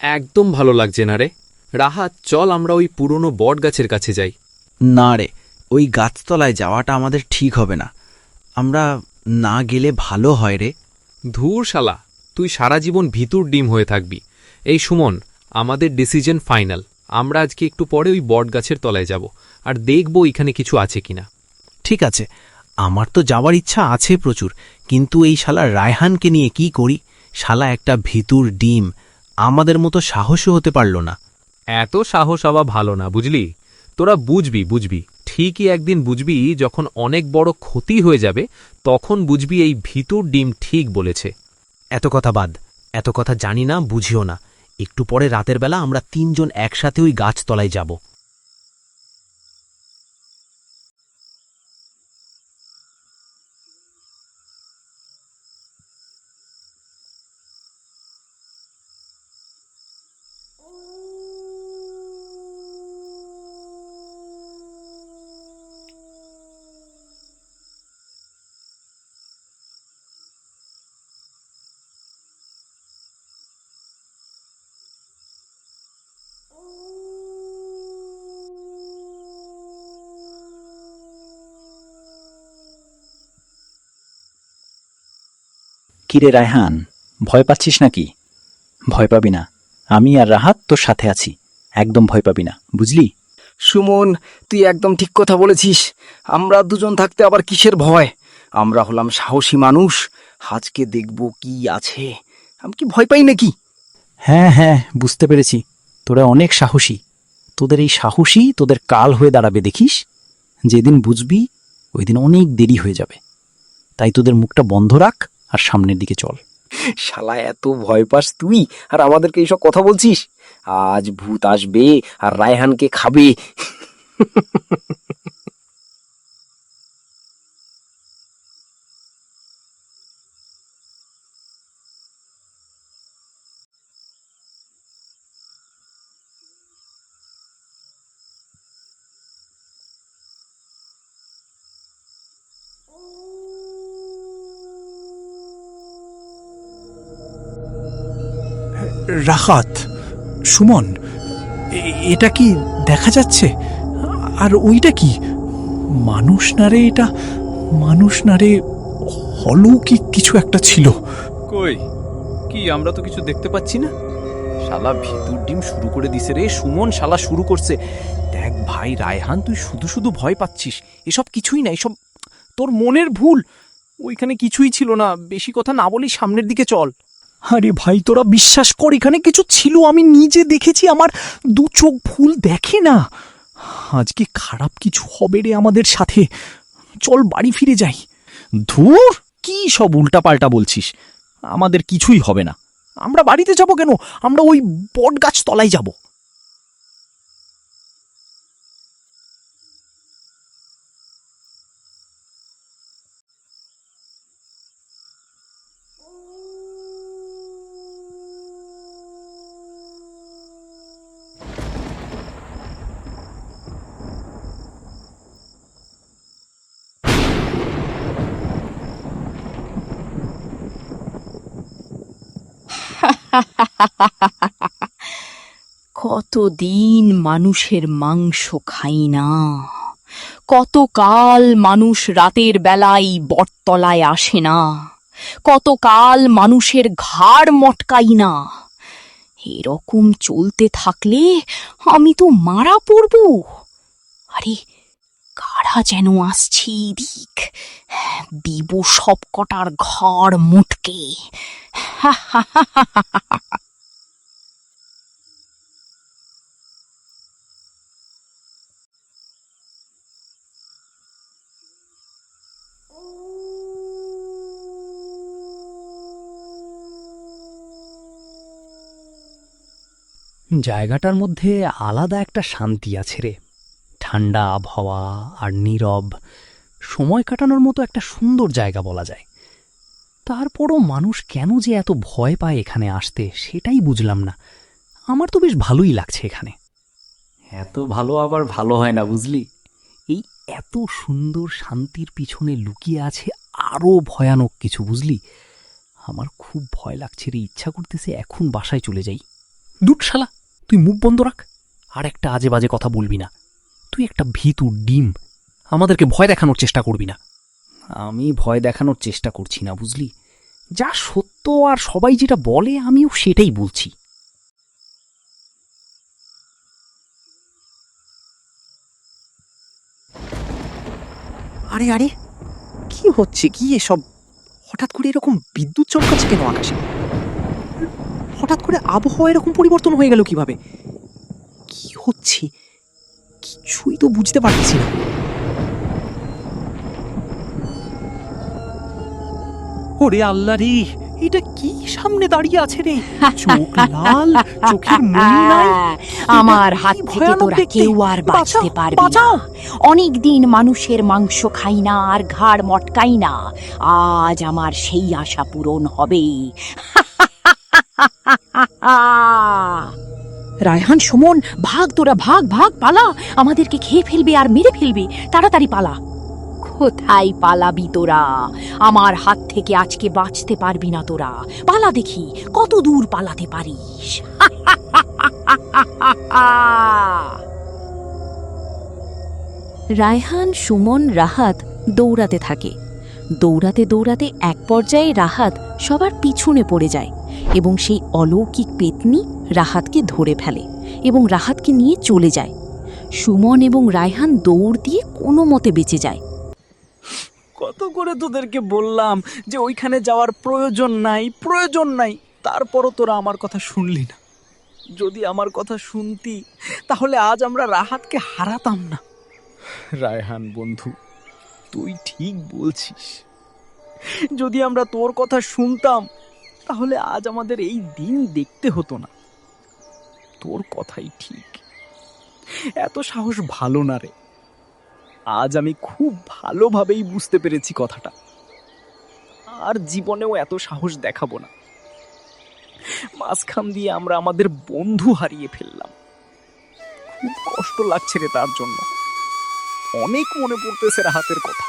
একদম ভালো লাগছে না রে। রাহাত, চল আমরা ওই পুরনো বট গাছের কাছে যাই। না রে, ওই গাছতলায় যাওয়াটা আমাদের ঠিক হবে না। আমরা না গেলে ভালো হয় রে। ধুর শালা, তুই সারা জীবন ভিতুর ডিম হয়ে থাকবি। এই সুমন, আমাদের ডিসিশন ফাইনাল। আমরা আজকে একটু পরে ওই বট গাছের তলায় যাব, আর দেখব এখানে কিছু আছে কিনা। ঠিক আছে, আমার তো যাওয়ার ইচ্ছা আছে প্রচুর, কিন্তু এই শালা রায়হানকে নিয়ে কি করি? শালা একটা ভিতুর ডিম, আমাদের মতো সাহসী হতে পারল না। এত সাহস হওয়া ভালো না, বুঝলি? তোরা বুঝবি ঠিকই একদিন বুঝবি, যখন অনেক বড় ক্ষতি হয়ে যাবে তখন বুঝবি এই ভিতুর ডিম ঠিক বলেছে। এত কথা বাদ, এত কথা জানি না, বুঝিও না। একটু পরে রাতের বেলা আমরা 3 জন একসাথে ওই গাছতলায় যাব। কিরে রায়হান, ভয় পাচ্ছিস নাকি? ভয় পাবি না, আমি আর রাহাত তোর সাথে আছি। একদম ভয় পাবি না, বুঝলি? সুমন, তুই একদম ঠিক কথা বলেছিস। আমরা দুজন থাকতে আবার কিসের ভয়? আমরা হলাম সাহসী মানুষ। আজকে দেখব কি আছে। আমি কি ভয় পাই নাকি? হ্যাঁ হ্যাঁ, বুঝতে পেরেছি, তোরা অনেক সাহসী। তোদের এই সাহসী তোদের কাল হয়ে দাঁড়াবে, দেখিস। যেদিন বুঝবি ওই দিন অনেক দেরি হয়ে যাবে। তাই তোদের মুখটা বন্ধ রাখ আর সামনের দিকে চল। শালা, এত ভয় পাস তুই আর আমাদেরকে এইসব কথা বলছিস? আজ ভূত আসবে আর রায়হানকে খাবে। রাহাত, সুমন, এটা কি দেখা যাচ্ছে? আর ওইটা কি? মানুষ না রে, এটা মানুষ না রে, অলৌকিক কিছু একটা ছিল। কই কি, আমরা তো কিছু দেখতে পাচ্ছি না। শালা ভিতুর ডিম শুরু করে দিছে রে। সুমন শালা শুরু করছে। দেখ ভাই রায়হান, তুই শুধু শুধু ভয় পাচ্ছিস। এসব কিছুই না, এসব তোর মনের ভুল। ওইখানে কিছুই ছিল না। বেশি কথা না বলি সামনের দিকে চল। আরে ভাই, তোরা বিশ্বাস কর, এখানে কিছু ছিল, আমি নিজে দেখেছি। আমার 2 চোখ ভুল দেখে না। আজকে খারাপ কিছু হবে রে আমাদের সাথে। চল বাড়ি ফিরে যাই। ধুর, কি সব উল্টাপাল্টা বলছিস? আমাদের কিছুই হবে না। আমরা বাড়িতে যাব কেন? আমরা ওই বট গাছ তলায় যাব। কতদিন মানুষের মাংস খাই না, কতকাল মানুষ রাতের বেলায় বটতলায় আসে না, কতকাল মানুষের ঘাড় মটকাই না। এরকম চলতে থাকলে আমি তো মারা পড়ব। আরে, কারা যেন আসছে, দিক দিব সব কটার ঘাড় মুটকে। জায়গাটার মধ্যে আলাদা একটা শান্তি আছে রে। ঠান্ডা আবহাওয়া আর নীরব, সময় কাটানোর মতো একটা সুন্দর জায়গা বলা যায়। তারপরও মানুষ কেন যে এত ভয় পায় এখানে আসতে, সেটাই বুঝলাম না। আমার তো বেশ ভালোই লাগছে এখানে। এত ভালো আবার ভালো হয় না, বুঝলি। এই এত সুন্দর শান্তির পিছনে লুকিয়ে আছে আরও ভয়ানক কিছু, বুঝলি। আমার খুব ভয় লাগছে রে, ইচ্ছা করতেছে এখন বাসায় চলে যাই। দুট শালা, তুই মুখ বন্ধ রাখ। আর একটা আজে বাজে কথা বলবি না। তুই একটা ভীতু ডিম, আমাদেরকে ভয় দেখানোর চেষ্টা করবি না। আমি ভয় দেখানোর চেষ্টা করছি না, বুঝলি? যা সত্য আর সবাই যেটা বলে আমিও সেটাই বলছি। আরে আরে, কি হচ্ছে কি এসব? হঠাৎ করে এরকম বিদ্যুৎ চমকাচ্ছে কেন আকাশে? হঠাৎ করে আবহাওয়া এরকম পরিবর্তন হয়ে গেল কিভাবে? কি হচ্ছে কিছুই তো বুঝতে পারছি না। ওরে আল্লাহ রে, এটা কি সামনে দাঁড়িয়ে আছে রে? চোখ লাল, চোখের মনি নাই। আমার এটা হাত কি থেকে ভয়ানক তোরা দেখতে। কেউ আর বাঁচতে বাঁচাও, পারবি না। বাঁচাও। অনেক দিন মানুষের মাংস খাই না আর ঘাড় মটকাই না, আজ আমার সেই আশা পূরণ হবে। রায়হান, সুমন, ভাগ তোরা, ভাগ ভাগ, পালা। আমাদেরকে খেয়ে ফেলবে আর মেরে ফেলবে, তাড়াতাড়ি পালা। কোথায় পালাবি তোরা? আমার হাত থেকে আজকে বাঁচতে পারবি না তোরা। পালা দেখি কত দূর পালাতে পারিস। রায়হান, সুমন, রাহাত দৌড়াতে থাকে। দৌড়াতে দৌড়াতে এক পর্যায়ে রাহাত সবার পিছনে পড়ে যায় এবং সেই অলৌকিক পেতনি রাহাতকে ধরে ফেলে এবং রাহাতকে নিয়ে চলে যায়। সুমন এবং রায়হান দৌড় দিয়ে কোনো মতে বেঁচে যায়। কত করে তোদেরকে বললাম যে ওইখানে যাওয়ার প্রয়োজন নাই, প্রয়োজন নাই, তারপরও তোরা আমার কথা শুনলি না। যদি আমার কথা শুনতি তাহলে আজ আমরা রাহাতকে হারাতাম না। রায়হান বন্ধু, তুই ঠিক বলছিস। যদি আমরা তোর কথা শুনতাম তাহলে আজ আমাদের এই দিন দেখতে হতো না। তোর কথাই ঠিক, এত সাহস ভালো না রে। আজ আমি খুব ভালোভাবেই বুঝতে পেরেছি কথাটা। আর জীবনেও এত সাহস দেখাবো না। মাঝখান দিয়ে আমরা আমাদের বন্ধু হারিয়ে ফেললাম। খুব কষ্ট লাগছে রে তার জন্য। অনেক মনে পড়তেছে রাহাতের কথা।